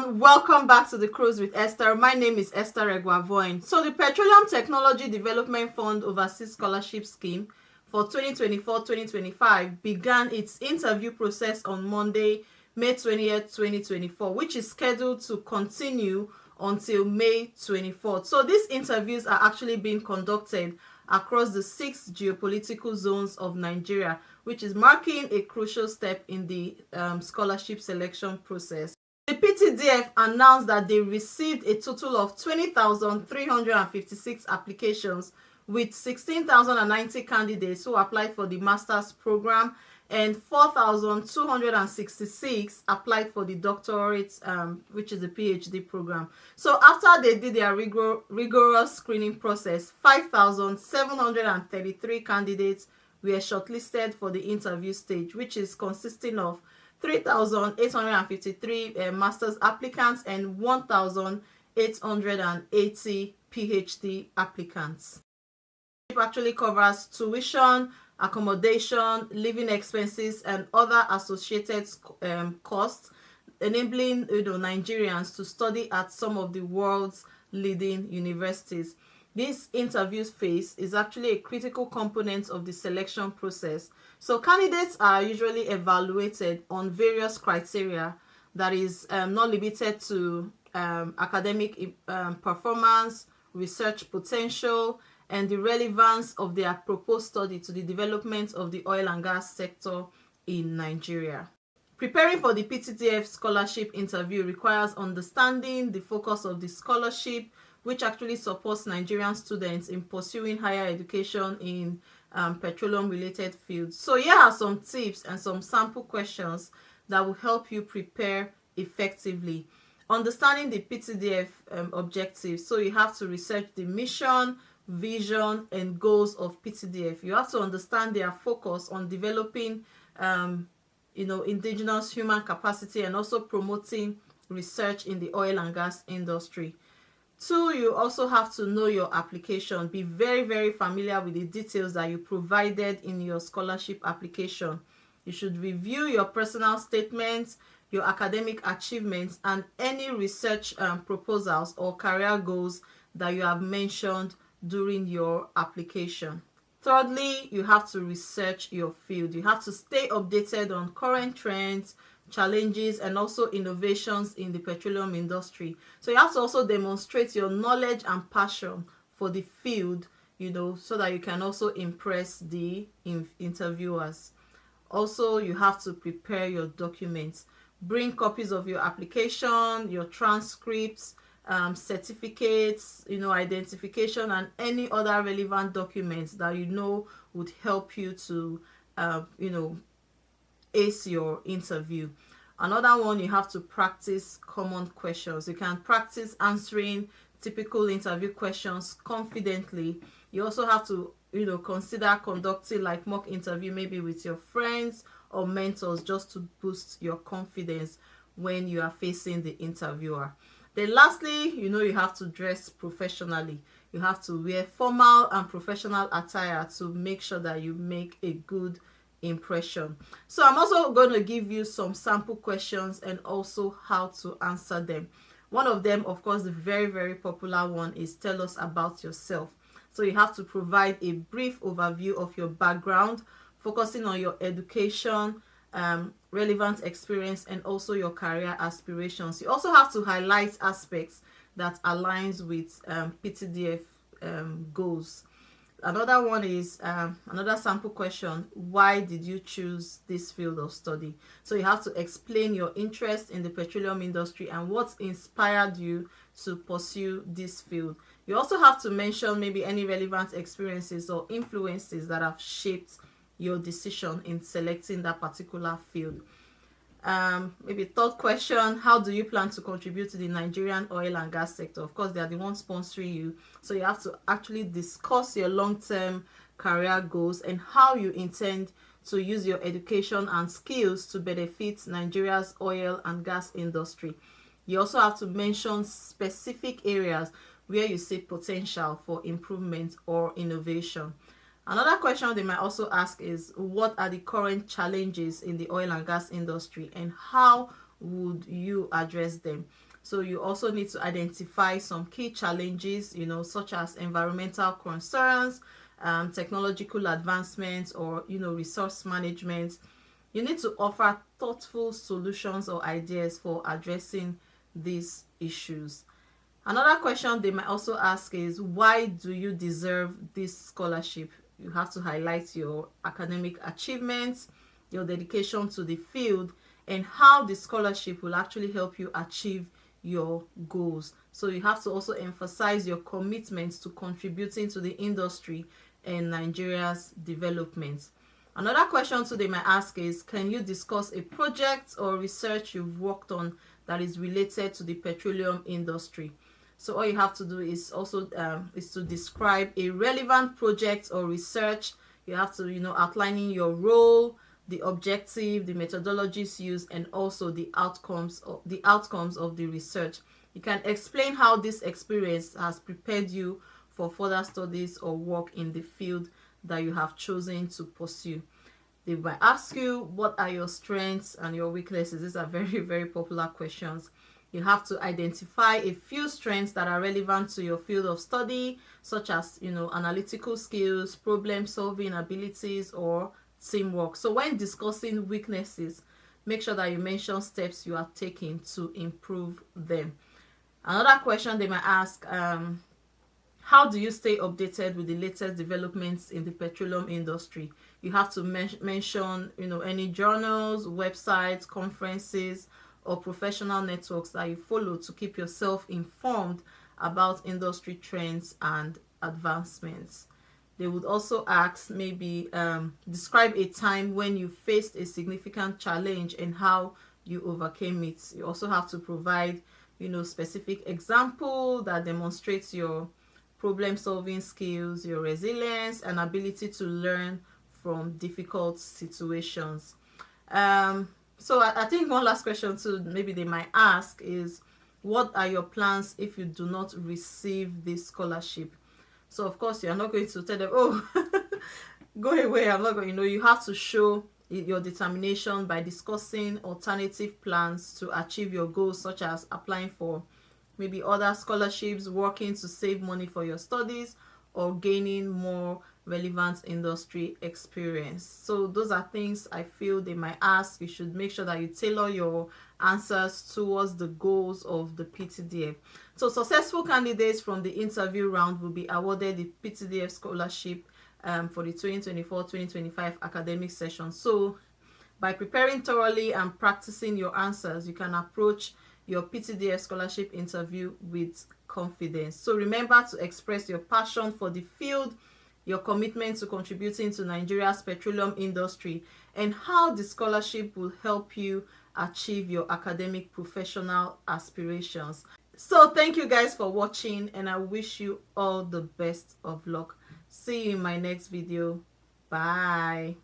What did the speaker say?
everyone, welcome back to the Cruise with Esther. My name is Esther Egwavoin. So the Petroleum Technology Development Fund Overseas Scholarship Scheme for 2024-2025 began its interview process on Monday, May 20th, 2024, which is scheduled to continue until May 24th. So these interviews are actually being conducted across the 6 geopolitical zones of Nigeria, which is marking a crucial step in the scholarship selection process. The PTDF announced that they received a total of 20,356 applications with 16,090 candidates who applied for the master's program and 4,266 applied for the doctorate, which is the PhD program. So after they did their rigorous screening process, 5,733 candidates were shortlisted for the interview stage, which is consisting of 3,853 master's applicants and 1,880 PhD applicants. It actually covers tuition, accommodation, living expenses, and other associated costs, enabling Nigerians to study at some of the world's leading universities. This interview phase is actually a critical component of the selection process. So candidates are usually evaluated on various criteria that is not limited to academic performance, research potential, and the relevance of their proposed study to the development of the oil and gas sector in Nigeria. Preparing for the PTDF scholarship interview requires understanding the focus of the scholarship, which actually supports Nigerian students in pursuing higher education in petroleum-related fields. So here are some tips and some sample questions that will help you prepare effectively. Understanding the PTDF objectives. So you have to research the mission, vision, and goals of PTDF. You have to understand their focus on developing indigenous human capacity and also promoting research in the oil and gas industry. 2, you also have to know your application. Be very, very familiar with the details that you provided in your scholarship application. You should review your personal statements, your academic achievements, and any research proposals or career goals that you have mentioned during your application. Thirdly, you have to research your field. You have to stay updated on current trends, challenges, and also innovations in the petroleum industry. So you have to also demonstrate your knowledge and passion for the field, so that you can also impress the interviewers. Also, you have to prepare your documents. Bring copies of your application, your transcripts, certificates, identification, and any other relevant documents that would help you to ace your interview. Another one, you have to practice common questions. You can practice answering typical interview questions confidently. You also have to consider conducting like mock interview, maybe with your friends or mentors, just to boost your confidence when you are facing the interviewer. Then lastly, you have to dress professionally. You have to wear formal and professional attire to make sure that you make a good impression. So I'm also going to give you some sample questions and also how to answer them. One of them, of course, the very, very popular one is tell us about yourself. So you have to provide a brief overview of your background, focusing on your education, relevant experience, and also your career aspirations. You also have to highlight aspects that aligns with PTDF goals. Another one is another sample question: why did you choose this field of study? So you have to explain your interest in the petroleum industry and what inspired you to pursue this field. You also have to mention maybe any relevant experiences or influences that have shaped your decision in selecting that particular field. Maybe third question: how do you plan to contribute to the Nigerian oil and gas sector? Of course, they are the ones sponsoring you, so you have to actually discuss your long-term career goals and how you intend to use your education and skills to benefit Nigeria's oil and gas industry. You also have to mention specific areas where you see potential for improvement or innovation. Another question they might also ask is, what are the current challenges in the oil and gas industry and how would you address them? So you also need to identify some key challenges, such as environmental concerns, technological advancements, or resource management. You need to offer thoughtful solutions or ideas for addressing these issues. Another question they might also ask is, why do you deserve this scholarship? You have to highlight your academic achievements, your dedication to the field, and how the scholarship will actually help you achieve your goals. So you have to also emphasize your commitment to contributing to the industry and Nigeria's development. Another question too they might ask is, can you discuss a project or research you've worked on that is related to the petroleum industry? So all you have to do is also is to describe a relevant project or research. You have to, outlining your role, the objective, the methodologies used, and also the outcomes of the research. You can explain how this experience has prepared you for further studies or work in the field that you have chosen to pursue. They might ask you, what are your strengths and your weaknesses? These are very, very popular questions. You have to identify a few strengths that are relevant to your field of study, such as, analytical skills, problem solving abilities, or teamwork. So when discussing weaknesses, make sure that you mention steps you are taking to improve them. Another question they might ask, how do you stay updated with the latest developments in the petroleum industry? You have to mention, any journals, websites, conferences, or professional networks that you follow to keep yourself informed about industry trends and advancements. They would also ask, maybe describe a time when you faced a significant challenge and how you overcame it. You also have to provide, specific example that demonstrates your problem solving skills, your resilience, and ability to learn from difficult situations. So I think one last question too maybe they might ask is, what are your plans if you do not receive this scholarship? So of course you're not going to tell them, oh, go away, I'm not going. You have to show your determination by discussing alternative plans to achieve your goals, such as applying for maybe other scholarships, working to save money for your studies, or gaining more relevant industry experience. So those are things I feel they might ask. You should make sure that you tailor your answers towards the goals of the PTDF. So successful candidates from the interview round will be awarded the PTDF scholarship for the 2024-2025 academic session. So by preparing thoroughly and practicing your answers, you can approach your PTDF scholarship interview with confidence. So remember to express your passion for the field, your commitment to contributing to Nigeria's petroleum industry, and how the scholarship will help you achieve your academic professional aspirations. So thank you guys for watching, and I wish you all the best of luck. See you in my next video. Bye.